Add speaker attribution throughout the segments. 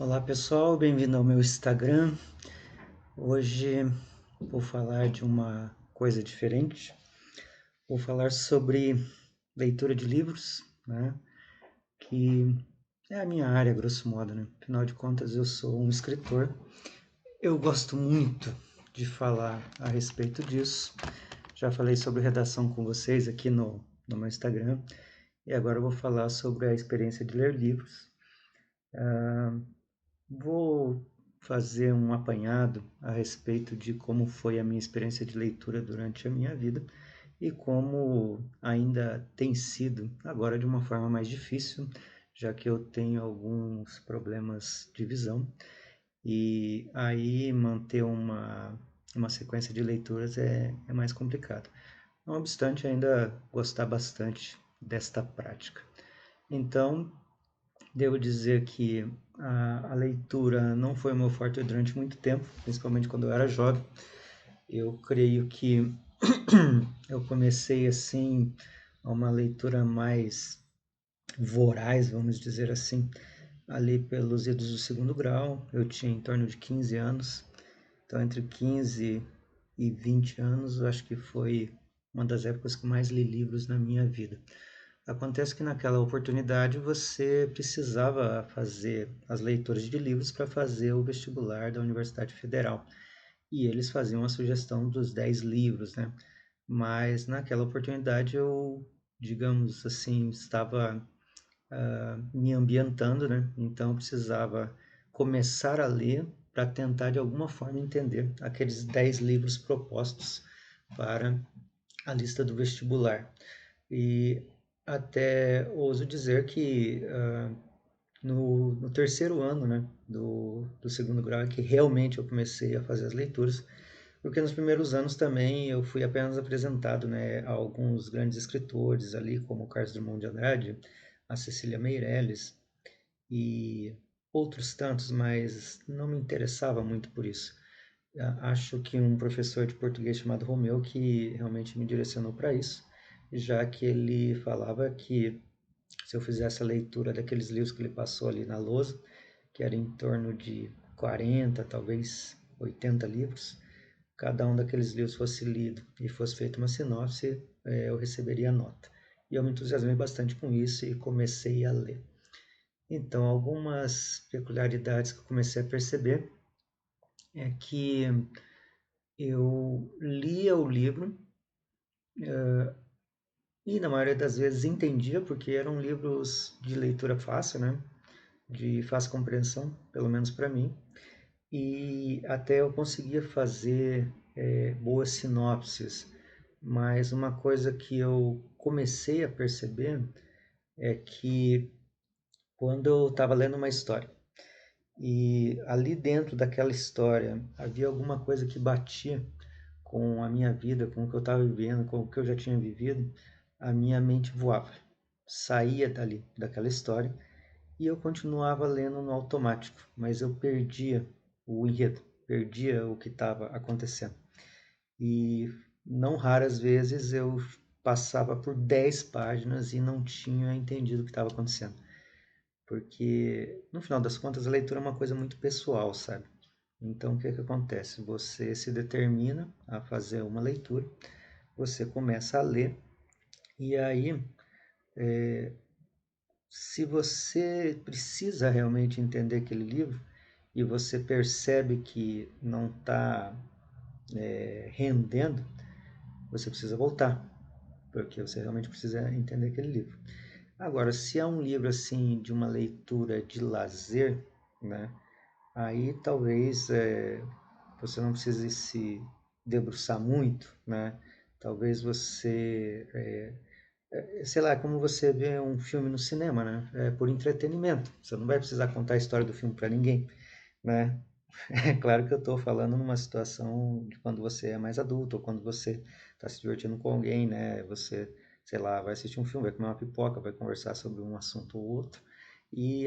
Speaker 1: Olá pessoal, bem-vindo ao meu Instagram. Hoje vou falar de uma coisa diferente. Vou falar sobre leitura de livros, né? Que é a minha área, grosso modo, né? Afinal de contas, eu sou um escritor. Eu gosto muito de falar a respeito disso. Já falei sobre redação com vocês aqui no meu Instagram. E agora eu vou falar sobre a experiência de ler livros. Vou fazer um apanhado a respeito de como foi a minha experiência de leitura durante a minha vida e como ainda tem sido, agora de uma forma mais difícil, já que eu tenho alguns problemas de visão e aí manter uma sequência de leituras é mais complicado. Não obstante, ainda gostar bastante desta prática. Então, devo dizer que a leitura não foi o meu forte durante muito tempo, principalmente quando eu era jovem. Eu creio que eu comecei assim a uma leitura mais voraz, vamos dizer assim, ali pelos idos do segundo grau. Eu tinha em torno de 15 anos, então entre 15 e 20 anos, eu acho que foi uma das épocas que mais li livros na minha vida. Acontece que naquela oportunidade você precisava fazer as leituras de livros para fazer o vestibular da Universidade Federal. E eles faziam a sugestão dos 10 livros, né? Mas naquela oportunidade eu, digamos assim, estava me ambientando, né? Então eu precisava começar a ler para tentar de alguma forma entender aqueles 10 livros propostos para a lista do vestibular. E até ouso dizer que no terceiro ano, né, do segundo grau é que realmente eu comecei a fazer as leituras, porque nos primeiros anos também eu fui apenas apresentado, né, a alguns grandes escritores ali, como Carlos Drummond de Andrade, a Cecília Meirelles e outros tantos, mas não me interessava muito por isso. Acho que um professor de português chamado Romeu que realmente me direcionou para isso, já que ele falava que se eu fizesse a leitura daqueles livros que ele passou ali na lousa, que era em torno de 40, talvez 80 livros, cada um daqueles livros fosse lido e fosse feita uma sinopse, eu receberia a nota. E eu me entusiasmei bastante com isso e comecei a ler. Então, algumas peculiaridades que eu comecei a perceber é que eu lia o livro e, na maioria das vezes, entendia, porque eram livros de leitura fácil, né? De fácil compreensão, pelo menos para mim. E até eu conseguia fazer boas sinopses. Mas uma coisa que eu comecei a perceber é que quando eu estava lendo uma história e ali dentro daquela história havia alguma coisa que batia com a minha vida, com o que eu estava vivendo, com o que eu já tinha vivido, a minha mente voava, saía dali, daquela história, e eu continuava lendo no automático, mas eu perdia o enredo, perdia o que estava acontecendo. E não raras vezes eu passava por 10 páginas e não tinha entendido o que estava acontecendo. Porque, no final das contas, a leitura é uma coisa muito pessoal, sabe? Então, o que é que acontece? Você se determina a fazer uma leitura, você começa a ler, e aí, se você precisa realmente entender aquele livro e você percebe que não está rendendo, você precisa voltar, porque você realmente precisa entender aquele livro. Agora, se é um livro assim de uma leitura de lazer, né? Aí talvez você não precise se debruçar muito, né? Talvez você, sei lá, como você vê um filme no cinema, né? É por entretenimento. Você não vai precisar contar a história do filme para ninguém, né? É claro que eu estou falando numa situação de quando você é mais adulto, ou quando você está se divertindo com alguém, né? Você, sei lá, vai assistir um filme, vai comer uma pipoca, vai conversar sobre um assunto ou outro, e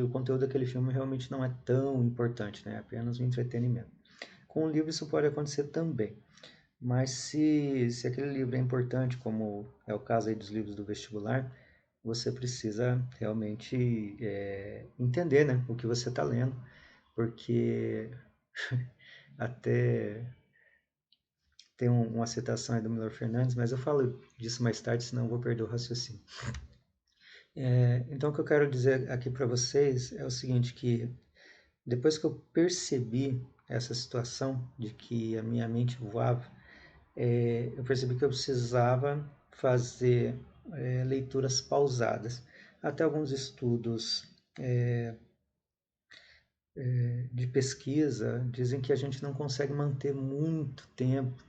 Speaker 1: o conteúdo daquele filme realmente não é tão importante, né? É apenas um entretenimento. Com o livro isso pode acontecer também, mas se aquele livro é importante, como é o caso aí dos livros do vestibular, você precisa realmente entender, né, o que você está lendo, porque até tem uma citação aí do Milor Fernandes, mas eu falo disso mais tarde, senão eu vou perder o raciocínio. Então, o que eu quero dizer aqui para vocês é o seguinte, que depois que eu percebi essa situação de que a minha mente voava, eu percebi que eu precisava fazer leituras pausadas. Até alguns estudos de pesquisa dizem que a gente não consegue manter muito tempo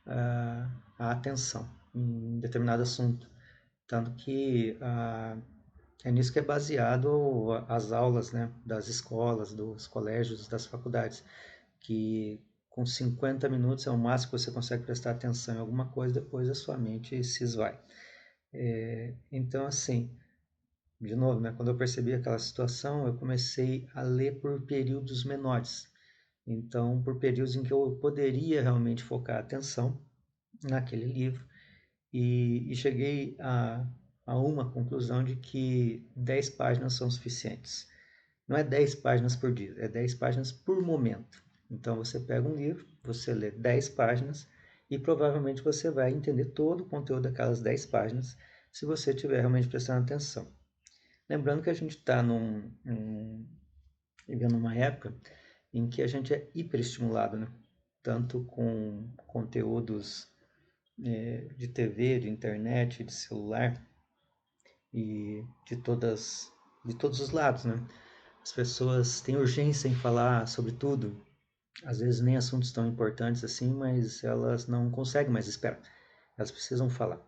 Speaker 1: a atenção em determinado assunto. Tanto que é nisso que é baseado as aulas, né, das escolas, dos colégios, das faculdades, que com 50 minutos é o máximo que você consegue prestar atenção em alguma coisa, depois a sua mente se esvai. Então, assim, de novo, né, quando eu percebi aquela situação, eu comecei a ler por períodos menores. Então, por períodos em que eu poderia realmente focar a atenção naquele livro, e cheguei a uma conclusão de que 10 páginas são suficientes. Não é 10 páginas por dia, é 10 páginas por momento. Então você pega um livro, você lê 10 páginas e provavelmente você vai entender todo o conteúdo daquelas 10 páginas se você estiver realmente prestando atenção. Lembrando que a gente está vivendo uma época em que a gente é hiperestimulado, né? Tanto com conteúdos de TV, de internet, de celular e de todos os lados, né? As pessoas têm urgência em falar sobre tudo, às vezes nem assuntos tão importantes assim, mas elas não conseguem mais esperar. Elas precisam falar.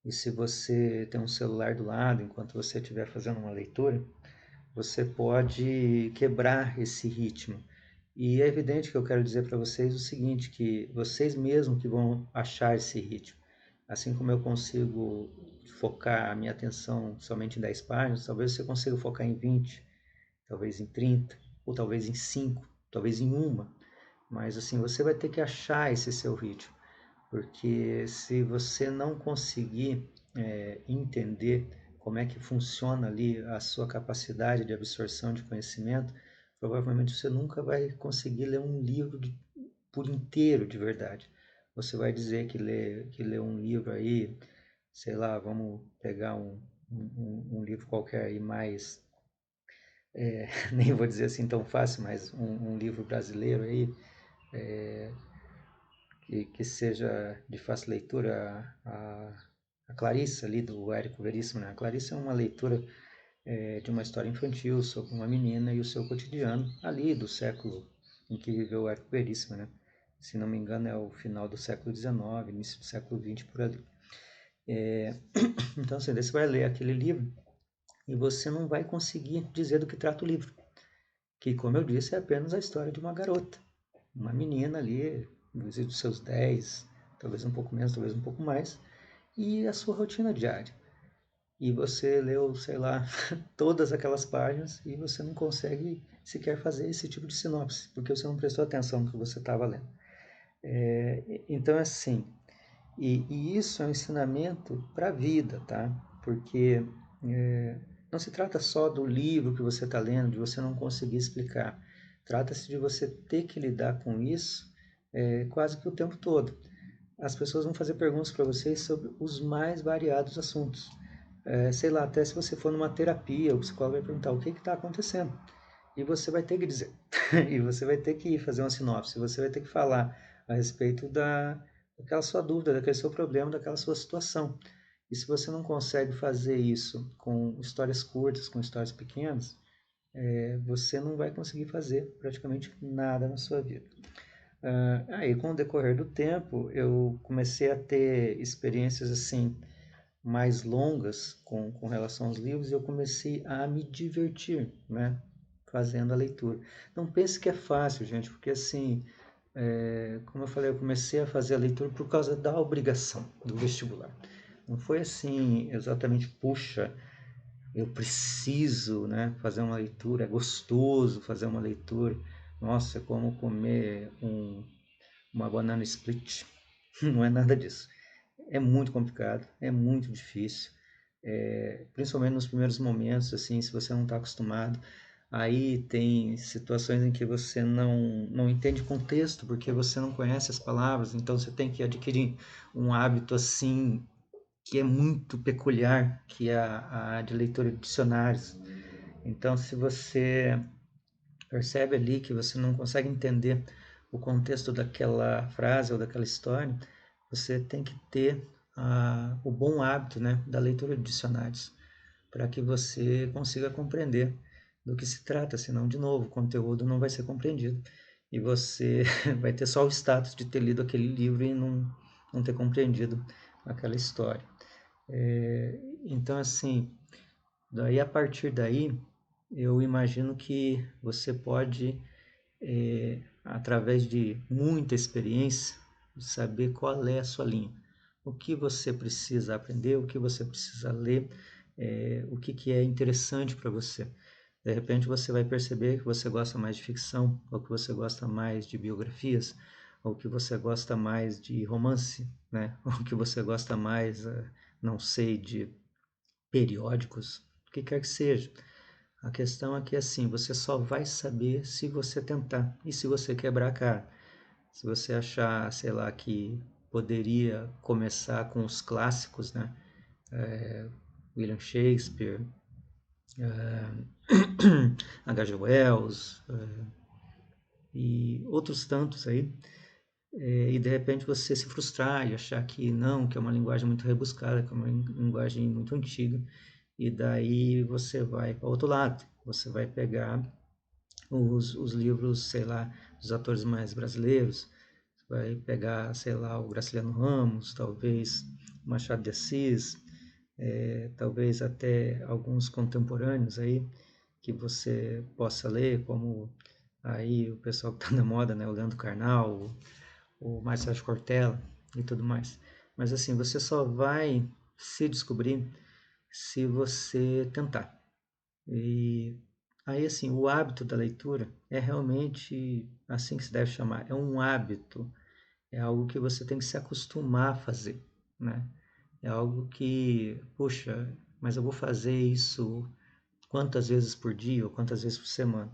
Speaker 1: E se você tem um celular do lado enquanto você estiver fazendo uma leitura, você pode quebrar esse ritmo. E é evidente que eu quero dizer para vocês o seguinte, que vocês mesmos que vão achar esse ritmo. Assim como eu consigo focar a minha atenção somente em 10 páginas, talvez você consiga focar em 20, talvez em 30, ou talvez em 5, talvez em uma. Mas assim, você vai ter que achar esse seu ritmo, porque se você não conseguir entender como é que funciona ali a sua capacidade de absorção de conhecimento, provavelmente você nunca vai conseguir ler um livro por inteiro de verdade. Você vai dizer que lê um livro aí, sei lá, vamos pegar um livro qualquer aí mais, nem vou dizer assim tão fácil, mas um livro brasileiro aí, que seja de fácil leitura, a Clarissa ali do Érico Veríssimo, né? A Clarissa é uma leitura de uma história infantil sobre uma menina e o seu cotidiano ali do século em que viveu o Érico Veríssimo, né? Se não me engano é o final do século XIX, início do século XX por ali. Então assim, daí você vai ler aquele livro e você não vai conseguir dizer do que trata o livro, que como eu disse é apenas a história de uma garota, uma menina ali, dos seus 10, talvez um pouco menos, talvez um pouco mais, e a sua rotina diária. E você leu, sei lá, todas aquelas páginas e você não consegue sequer fazer esse tipo de sinopse, porque você não prestou atenção no que você estava lendo. Então, assim, e isso é um ensinamento para a vida, tá? Porque não se trata só do livro que você está lendo, de você não conseguir explicar. Trata-se de você ter que lidar com isso quase que o tempo todo. As pessoas vão fazer perguntas para vocês sobre os mais variados assuntos. Sei lá, até se você for numa terapia, o psicólogo vai perguntar o que está acontecendo. E você vai ter que dizer. E você vai ter que fazer uma sinopse. Você vai ter que falar a respeito daquela sua dúvida, daquele seu problema, daquela sua situação. E se você não consegue fazer isso com histórias curtas, com histórias pequenas, você não vai conseguir fazer praticamente nada na sua vida. Aí, com o decorrer do tempo, eu comecei a ter experiências assim mais longas com relação aos livros e eu comecei a me divertir, né, fazendo a leitura. Não pense que é fácil, gente, porque assim, como eu falei, eu comecei a fazer a leitura por causa da obrigação do vestibular. Não foi assim exatamente, puxa, eu preciso, né, fazer uma leitura, é gostoso fazer uma leitura. Nossa, é como comer uma banana split. Não é nada disso. É muito complicado, é muito difícil. principalmente nos primeiros momentos, assim, se você não está acostumado. Aí tem situações em que você não entende contexto, porque você não conhece as palavras, então você tem que adquirir um hábito assim que é muito peculiar, que é a de leitura de dicionários. Então, se você percebe ali que você não consegue entender o contexto daquela frase ou daquela história, você tem que ter o bom hábito, né, da leitura de dicionários, para que você consiga compreender do que se trata, senão, de novo, o conteúdo não vai ser compreendido. E você vai ter só o status de ter lido aquele livro e não ter compreendido aquela história. Então, assim, daí a partir daí, eu imagino que você pode, através de muita experiência, saber qual é a sua linha. O que você precisa aprender, o que você precisa ler, o que é interessante para você. De repente você vai perceber que você gosta mais de ficção, ou que você gosta mais de biografias, ou que você gosta mais de romance, né? Ou que você gosta mais, não sei, de periódicos, o que quer que seja. A questão é que assim, você só vai saber se você tentar e se você quebrar a cara. Se você achar, sei lá, que poderia começar com os clássicos, né? William Shakespeare, H.G. Wells e outros tantos aí, e de repente você se frustrar e achar que não, que é uma linguagem muito rebuscada, que é uma linguagem muito antiga, e daí você vai para o outro lado, você vai pegar os livros, sei lá, dos atores mais brasileiros, vai pegar, sei lá, o Graciliano Ramos, talvez Machado de Assis, talvez até alguns contemporâneos aí que você possa ler, como aí o pessoal que está na moda, né, o Leandro Carnal, o Marcelo Cortella e tudo mais. Mas assim, você só vai se descobrir se você tentar. E aí, assim, o hábito da leitura é realmente assim que se deve chamar. É um hábito, é algo que você tem que se acostumar a fazer, né? É algo que, puxa, mas eu vou fazer isso quantas vezes por dia ou quantas vezes por semana?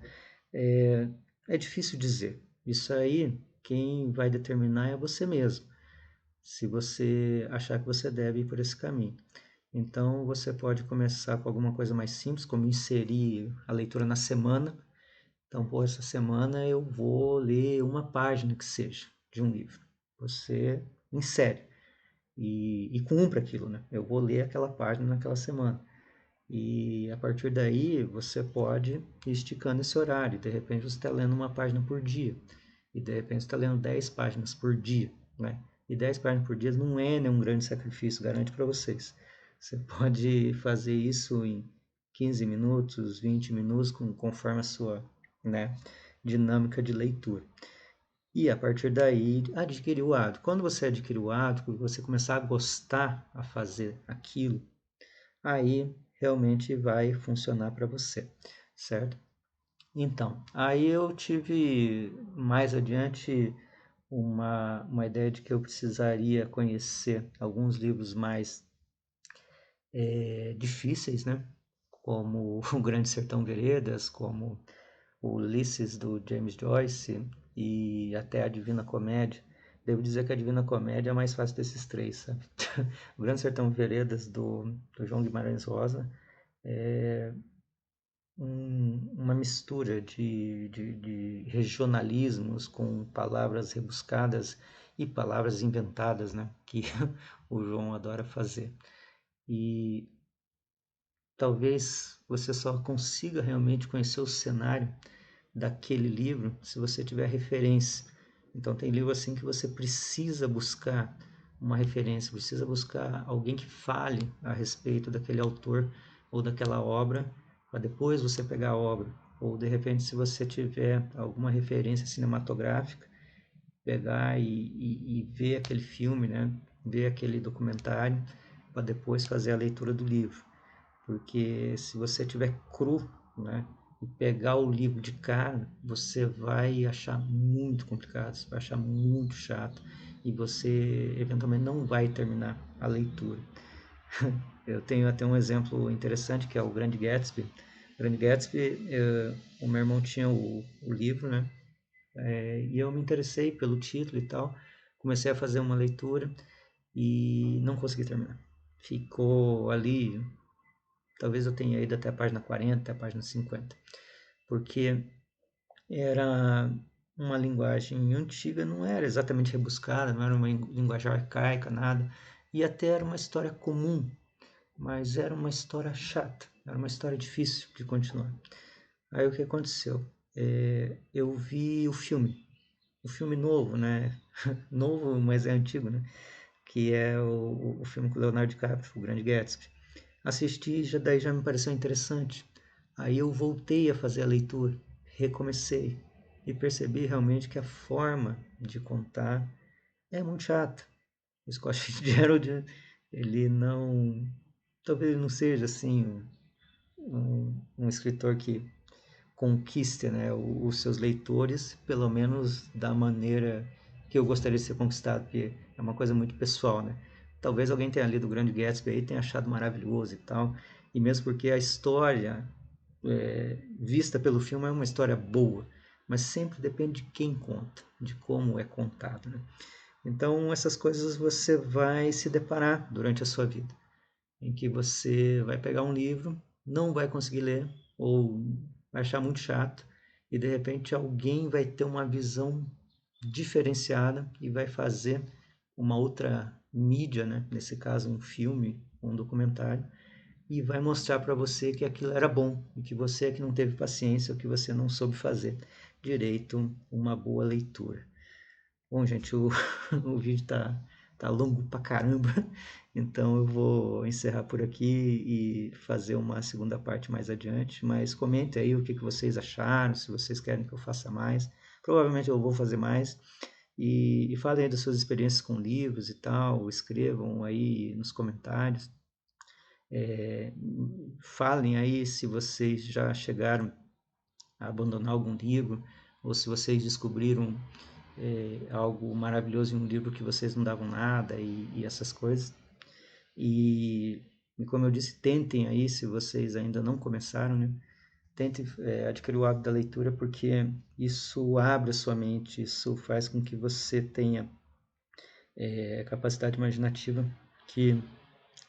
Speaker 1: É, é difícil dizer. Isso aí, quem vai determinar é você mesmo, se você achar que você deve ir por esse caminho. Então, você pode começar com alguma coisa mais simples, como inserir a leitura na semana. Então, por essa semana eu vou ler uma página que seja de um livro. Você insere e cumpre aquilo, né? Eu vou ler aquela página naquela semana. E a partir daí você pode ir esticando esse horário. De repente você está lendo uma página por dia. E de repente você está lendo 10 páginas por dia, né? E 10 páginas por dia não é nenhum grande sacrifício, garanto para vocês. Você pode fazer isso em 15 minutos, 20 minutos, conforme a sua, né, dinâmica de leitura. E a partir daí adquirir o hábito. Quando você adquirir o hábito, você começar a gostar a fazer aquilo, aí realmente vai funcionar para você, certo? Então, aí eu tive mais adiante uma ideia de que eu precisaria conhecer alguns livros mais difíceis, né? Como O Grande Sertão Veredas, como o Ulisses do James Joyce e até a Divina Comédia. Devo dizer que a Divina Comédia é a mais fácil desses três, sabe? O Grande Sertão Veredas do João Guimarães Rosa é uma mistura de regionalismos com palavras rebuscadas e palavras inventadas, né? Que o João adora fazer. E talvez você só consiga realmente conhecer o cenário daquele livro se você tiver referência. Então tem livro assim que você precisa buscar uma referência, precisa buscar alguém que fale a respeito daquele autor ou daquela obra, para depois você pegar a obra. Ou de repente, se você tiver alguma referência cinematográfica, pegar e ver aquele filme, né? Ver aquele documentário, para depois fazer a leitura do livro. Porque se você tiver cru, né, e pegar o livro de cara, você vai achar muito complicado, você vai achar muito chato e você eventualmente não vai terminar a leitura. Eu tenho até um exemplo interessante que é o Grande Gatsby. O Grande Gatsby, o meu irmão tinha o livro, né? E eu me interessei pelo título e tal. Comecei a fazer uma leitura e não consegui terminar. Ficou ali, talvez eu tenha ido até a página 40, até a página 50, porque era uma linguagem antiga, não era exatamente rebuscada, não era uma linguagem arcaica, nada, e até era uma história comum, mas era uma história chata, era uma história difícil de continuar. Aí o que aconteceu? Eu vi o filme novo, né? Novo, mas é antigo, né? Que é o filme com o Leonardo DiCaprio, O Grande Gatsby. Assisti, daí já me pareceu interessante. Aí eu voltei a fazer a leitura, recomecei e percebi realmente que a forma de contar é muito chata. O Scott Fitzgerald, ele não, talvez ele não seja assim um escritor que conquiste, né, os seus leitores, pelo menos da maneira que eu gostaria de ser conquistado, porque é uma coisa muito pessoal, né? Talvez alguém tenha lido o Grande Gatsby aí, tenha achado maravilhoso e tal, e mesmo porque a história vista pelo filme é uma história boa, mas sempre depende de quem conta, de como é contado, né? Então essas coisas você vai se deparar durante a sua vida, em que você vai pegar um livro, não vai conseguir ler, ou vai achar muito chato, e de repente alguém vai ter uma visão diferenciada e vai fazer uma outra mídia, né? Nesse caso um filme, um documentário, e vai mostrar para você que aquilo era bom, e que você é que não teve paciência, ou que você não soube fazer direito uma boa leitura. Bom, gente, o vídeo tá longo pra caramba, então eu vou encerrar por aqui e fazer uma segunda parte mais adiante, mas comentem aí o que vocês acharam, se vocês querem que eu faça mais. Provavelmente eu vou fazer mais. E falem aí das suas experiências com livros e tal, escrevam aí nos comentários. Falem aí se vocês já chegaram a abandonar algum livro, ou se vocês descobriram algo maravilhoso em um livro que vocês não davam nada e essas coisas. E, e como eu disse, tentem aí, se vocês ainda não começaram, né? Tentem adquirir o hábito da leitura, porque isso abre a sua mente, isso faz com que você tenha capacidade imaginativa que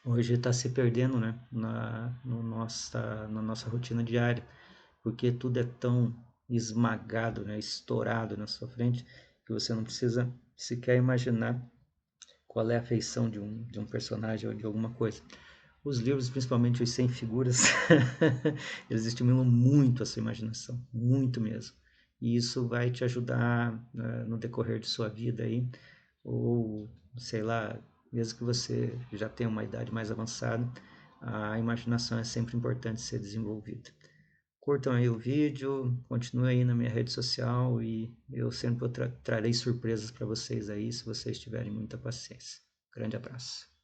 Speaker 1: hoje está se perdendo, né? Na nossa rotina diária, porque tudo é tão esmagado, né? Estourado na sua frente, que você não precisa sequer imaginar qual é a feição de um personagem ou de alguma coisa. Os livros, principalmente os sem figuras, eles estimulam muito a sua imaginação, muito mesmo. E isso vai te ajudar no decorrer de sua vida aí, ou sei lá, mesmo que você já tenha uma idade mais avançada, a imaginação é sempre importante ser desenvolvida. Curtam aí o vídeo, continuem aí na minha rede social e eu sempre trarei surpresas para vocês aí, se vocês tiverem muita paciência. Grande abraço.